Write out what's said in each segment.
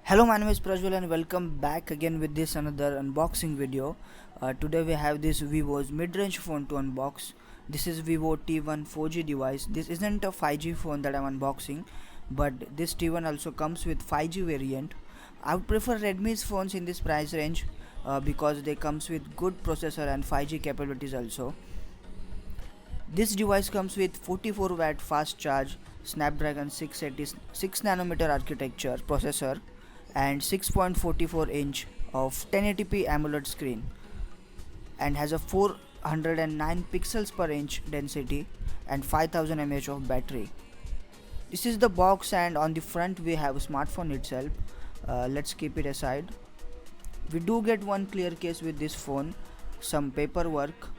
Hello, my name is Prajwal and welcome back again with this another unboxing video. Today we have this Vivo's mid-range phone to unbox. This is Vivo T1 4G device. This isn't a 5G phone that I'm unboxing, but this T1 also comes with 5G variant. I would prefer Redmi's phones in this price range because they comes with good processor and 5G capabilities also. This device comes with 44 watt fast charge Snapdragon 680 6nm architecture processor and 6.44 inch of 1080p AMOLED screen and has a 409 pixels per inch density and 5000 mAh of battery. This is the box, and on the front we have a smartphone itself. Let's keep it aside. We do get one clear case with this phone, some paperwork,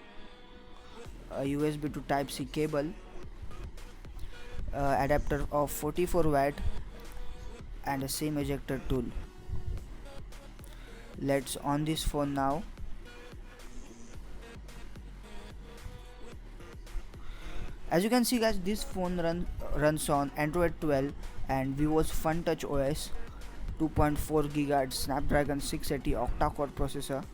a USB to Type-C cable, adapter of 44 watt and a SIM ejector tool. Let's on this phone now. As you can see guys, this phone runs on Android 12 and Vivo's Fun Touch OS, 2.4 GHz Snapdragon 680 octa-core processor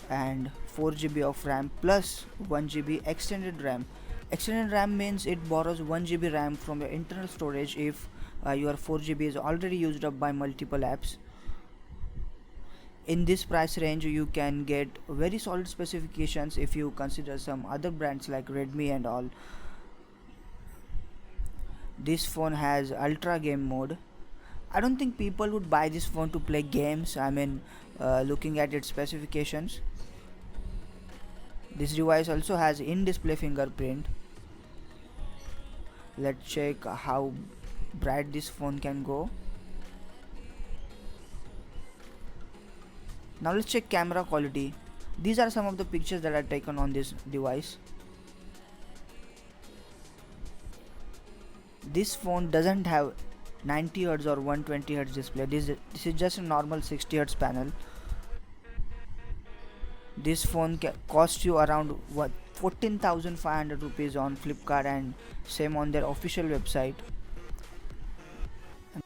and 4GB of RAM plus 1GB extended RAM. Extended RAM means it borrows 1GB RAM from your internal storage if your 4GB is already used up by multiple apps. In this price range you can get very solid specifications if you consider some other brands like Redmi and all. This phone has ultra game mode. I don't think people would buy this phone to play games. Looking at its specifications, this device also has in-display fingerprint. Let's check how bright this phone can go. Now let's check camera quality. These are some of the pictures that are taken on this device. This phone doesn't have 90Hz or 120Hz display. This is just a normal 60Hz panel. This phone costs you around 14,500 rupees on Flipkart and same on their official website.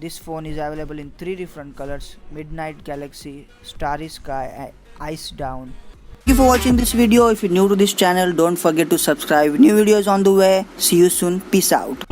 This phone is available in 3 different colors: Midnight Galaxy, Starry Sky and Ice Down. Thank you for watching this video. If you're new to this channel, don't forget to subscribe. New videos on the way. See you soon. Peace out.